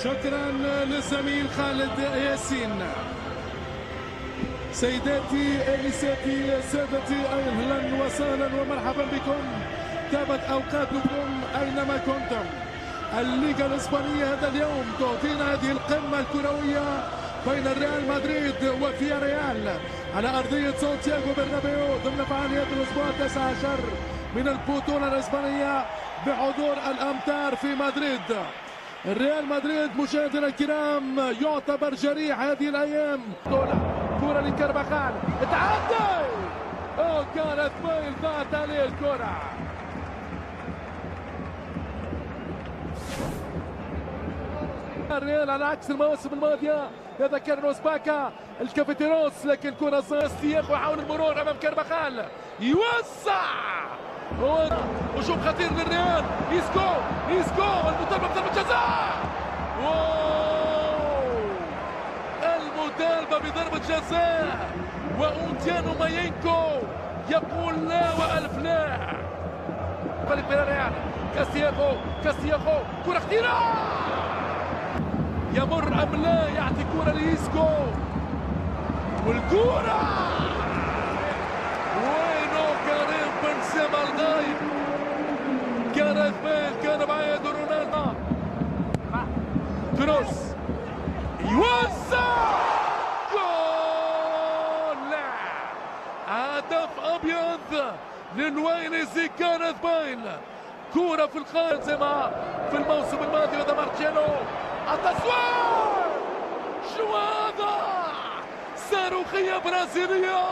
شكرا للزميل خالد ياسين. سيداتي انساتي سادتي اهلا وسهلا ومرحبا بكم. طابت اوقاتكم اينما كنتم. الليغا الاسبانيه هذا اليوم تعطينا هذه القمه الكرويه بين الريال مدريد وفيا ريال على ارضيه سانتياغو برنابيو ضمن فعاليات الاسبوع 19 من البطوله الاسبانيه بحضور الامتار في مدريد. الريال مدريد مشاهدينا الكرام يعتبر جريح هذه الايام. كرة لكارفاخال تعدي، كانت بيل ضاعت عليه الكرة. الريال على عكس المواسم الماضية، هذا كارلوس باكا الكافيتيروس، لكن كرة ساستياخو يحاول المرور امام كارفاخال يوسع وشوط خطير للريال. إيسكو المطالبة بضربة جزاء. المطالبة بضربة جزاء وأونتيانو مايينكو يقول لا وألف لا. فريق الريال كاستياخو كرة خطيرة، يمر أم لا؟ يعطي كرة لإيسكو والكرة وينو كريم بنزيما الغايب. كانت بيل كان معايا رونالدو. كروس يوسع جول. هدف ابيض للوينزي. كانت بيل كرة في الخارج زي ما في الموسم الماضي. هذا مارتشيلو التصوير. شنو هذا؟ صاروخية برازيلية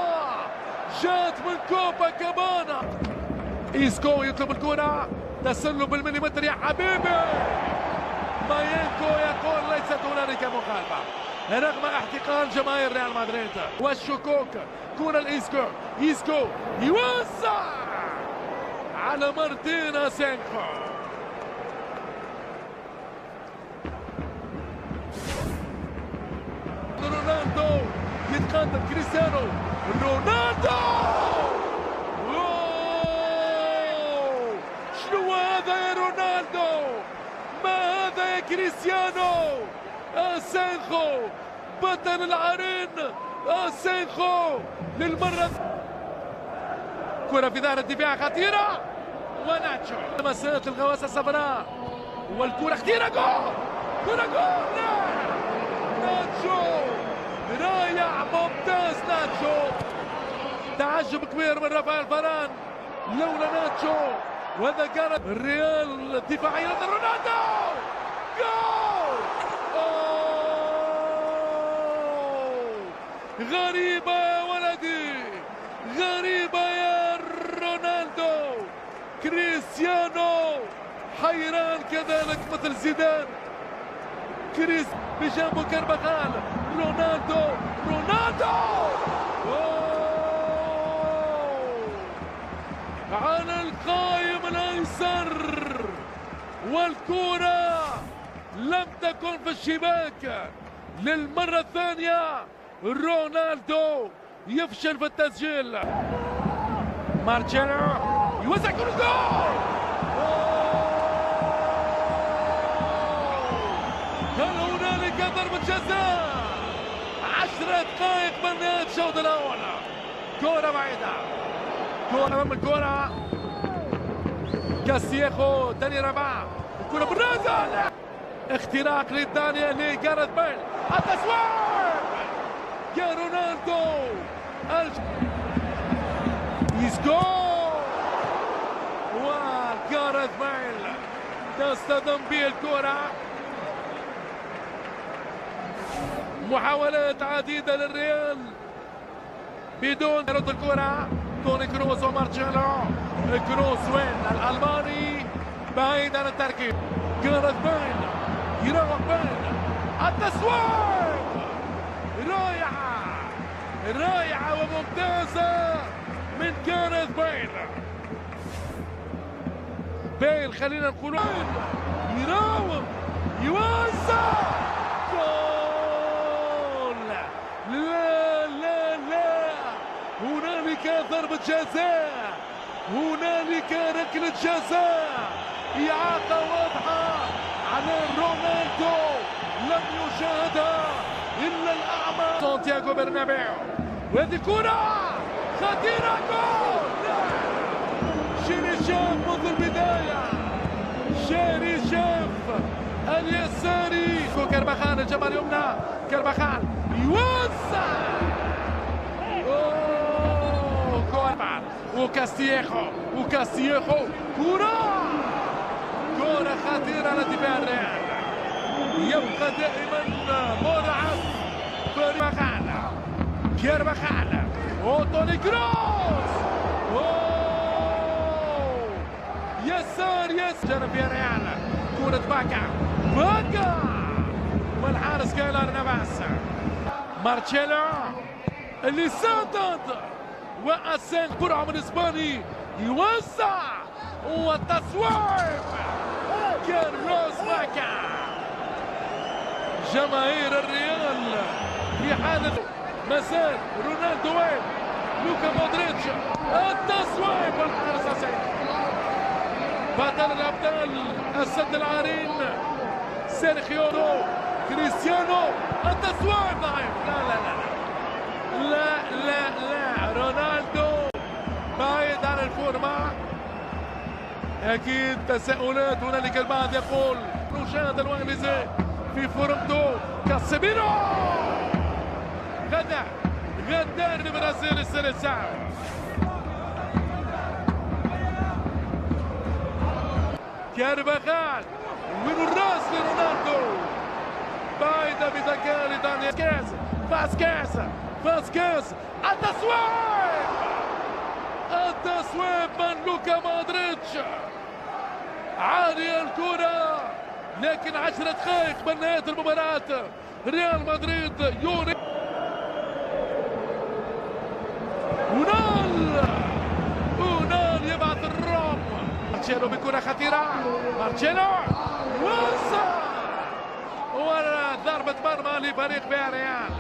جات من كوبا كابانا. إيسكو يطلب الكرة، تسلل بالمليمتر يا حبيبي. مايينكو يقول ليست هنالك مخالفة رغم احتقان جماهير ريال مدريد. والشكوك كرة إيسكو يوسع على مارتين سينكو. رونالدو يتقدم، كريستيانو رونالدو. شنو هذا يا رونالدو؟ ما هذا يا كريستيانو؟ اسينخو بطل العرين. اسينخو للمرة كرة في ظهر الدفاع خطيرة وناتشو مسات الغواصة الصفراء والكرة خطيرة. جول لا. ناتشو رايع ممتاز. ناتشو تعجب كبير من رافائيل فاران لولا ناتشو. وهذا كان الريال الدفاعية رونالدو. جول. غريبة يا ولدي، غريبة يا رونالدو. كريستيانو حيران كذلك مثل زيدان. كريس بجنبه كارفاخال. رونالدو على القائم الايسر والكرة لم تكن في الشباك للمرة الثانية. رونالدو يفشل في التسجيل. مارتشيلو يوزع كرة جول. هل هنالك ضربة جزاء؟ 10 دقائق من نهاية الشوط الأول. كرة بعيدة، كرة أمام الكرة. كاستياخو داني رباع، الكرة بالرازة. اختراق للثانية لجاريث بيل. التسويق يا رونالدو. إيسكو وجاريث بيل تصطدم به الكرة. محاولات عديدة للريال بدون يرد الكرة. توني كروس ومارتشيلو. كروس وين الألماني بعيد عن التركيب. جاريث بيل يراوغ بيل. التسويق رائعة وممتازة من جاريث بيل. خلينا نقول يراوغ يوزع. لا هنالك ضربة جزاء، هنالك ركلة جزاء، إعاقة واضحة على رونالدو. لم يشاهدها إلا الأعمى. سانتياغو برنابيو، وهذه كرة خطيرة، جول! شيريشاف منذ البداية، شيريشاف اليساري. كارفاخال الجبهة اليمنى، كارفاخال يوسع، كوربان وكاستييخو، كرة خطيرة على دفاع الريال. يبقى دائما مرعب كارفاخال وتوني كروس، يسار جنب ريال. كرة باكا والحارس كايلر نافاس. مارتشيلو اللي سدد وأسن كرة من اسباني يوسع والتصويب. كارلوس باكا. جماهير الريال في حالة مسار رونالدو وين لوكا مودريتش. التصويب والحارس اسيد. بطل الابطال السد العارين سيرخيو كريستيانو. التصويب ضعيف. لا رونالدو بعيد عن الفورمة. اكيد تساؤلات. هنالك البعض يقول نشاهد الوانجليزي في فورمته. كاسيميرو غدار البرازيل السلسعة. كارفاخال وين الراس لرونالدو. بعيدة بذكاء لدانيال فاسكيز. التصويب من لوكا مودريتش. عالية الكرة، لكن 10 دقائق من نهاية المباراة. ريال مدريد يوني ونال يبعث الروم. مارتشيلو بكرة خطيرة، مارتشيلو وصل وضربة مرمى لفريق فياريال.